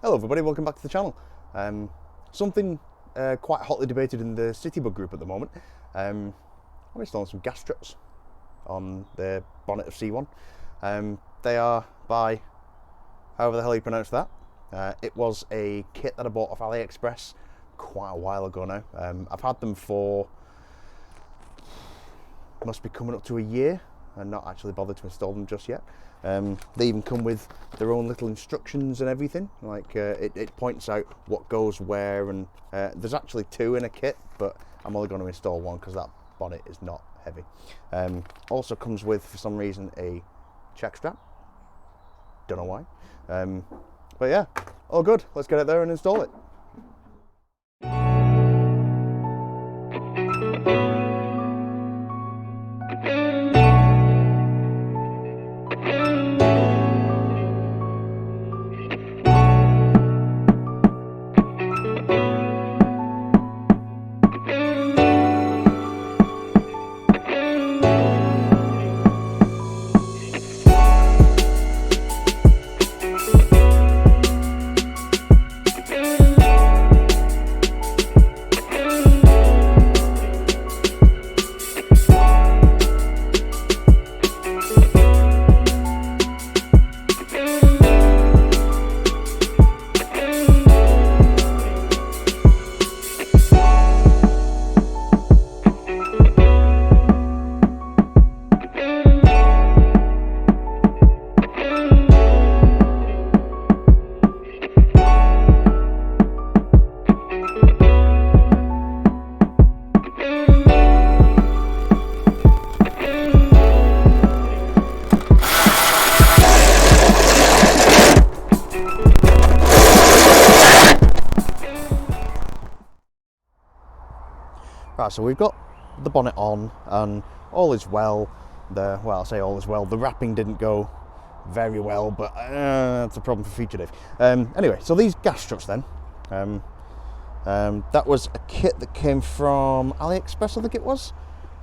Hello everybody, welcome back to the channel. Something quite hotly debated in the Citybug group at the moment. I'm installing some gas struts on the bonnet of C1. They are by, however the hell you pronounce that. It was a kit that I bought off AliExpress quite a while ago now. I've had them for, must be coming up to a year, and not actually bothered to install them just yet. They even come with their own little instructions and everything, like it points out what goes where, and there's actually two in a kit, but I'm only going to install one because that bonnet is not heavy. Also comes with, for some reason, a check strap. Don't know why, but yeah, all good. Let's get it there and install it. Right, so we've got the bonnet on and all is well. Well, I say all is well, the wrapping didn't go very well, but that's a problem for future Dave. Anyway, so these gas struts then, that was a kit that came from AliExpress, I think it was,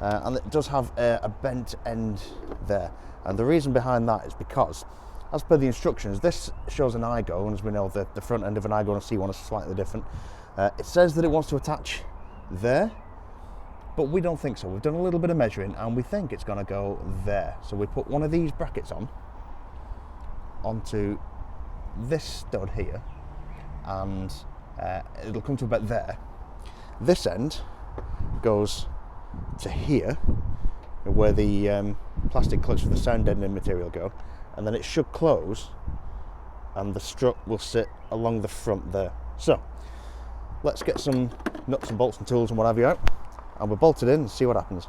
and it does have a bent end there. And the reason behind that is because, as per the instructions, this shows an Aygo, and as we know, the front end of an Aygo and a C1 is slightly different. It says that it wants to attach there, but we don't think so. We've done a little bit of measuring and we think it's going to go there. So we put one of these brackets onto this stud here, and it'll come to about there. This end goes to here, where the plastic clips for the sound deadening material go, and then it should close and the strut will sit along the front there. So let's get some nuts and bolts and tools and what have you out, and we'll bolt it in and see what happens.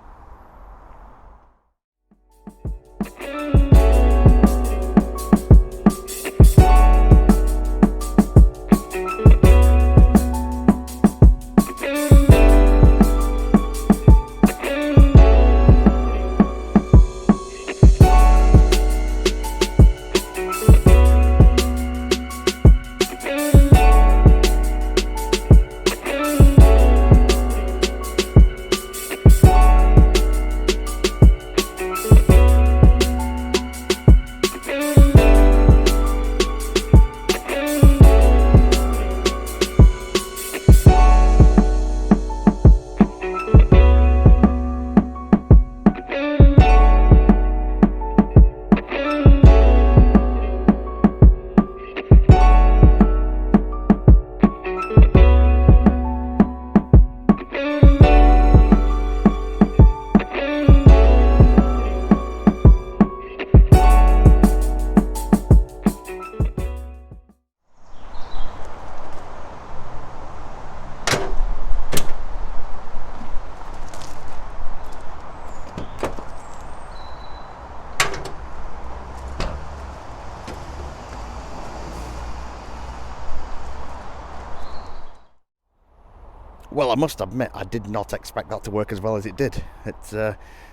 Well, I must admit, I did not expect that to work as well as it did. It's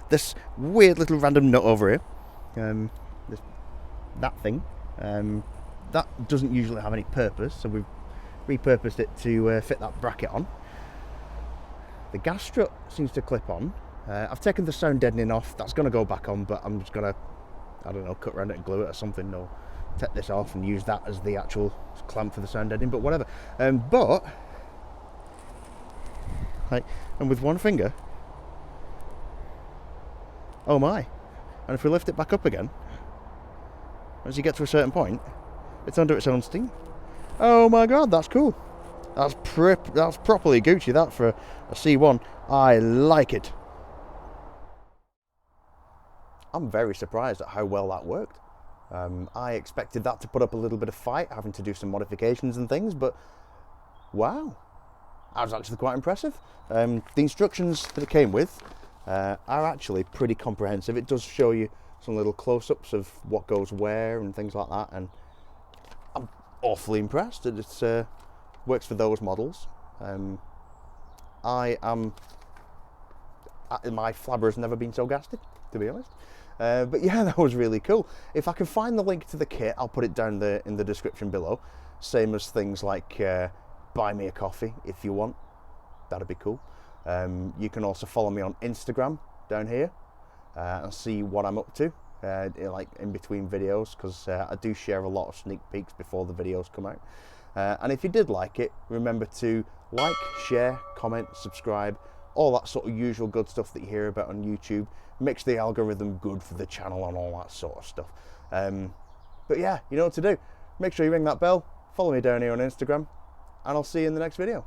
this weird little random nut over here, that thing, that doesn't usually have any purpose, so we've repurposed it to fit that bracket on. The gas strut seems to clip on. I've taken the sound deadening off. That's going to go back on, but I'm just going to, I don't know, cut around it and glue it or something. No take this off and use that as the actual clamp for the sound deadening, but whatever. But like, and with one finger, oh my, and if we lift it back up again, as you get to a certain point, it's under its own steam. Oh my god, that's cool. That's properly Gucci, that, for a C1. I like it. I'm very surprised at how well that worked. I expected that to put up a little bit of fight, having to do some modifications and things, but wow, that was actually quite impressive. The instructions that it came with are actually pretty comprehensive. It does show you some little close-ups of what goes where and things like that, and I'm awfully impressed that it works for those models. My flabber has never been so gasted, to be honest. But yeah, that was really cool. If I can find the link to the kit, I'll put it down in the description below. Same as things like buy me a coffee if you want. That'd be cool. You can also follow me on Instagram down here and see what I'm up to, like in between videos, because I do share a lot of sneak peeks before the videos come out. And if you did like it, remember to like, share, comment, subscribe, all that sort of usual good stuff that you hear about on YouTube. Makes the algorithm good for the channel and all that sort of stuff. But yeah, you know what to do. Make sure you ring that bell, follow me down here on Instagram, and I'll see you in the next video.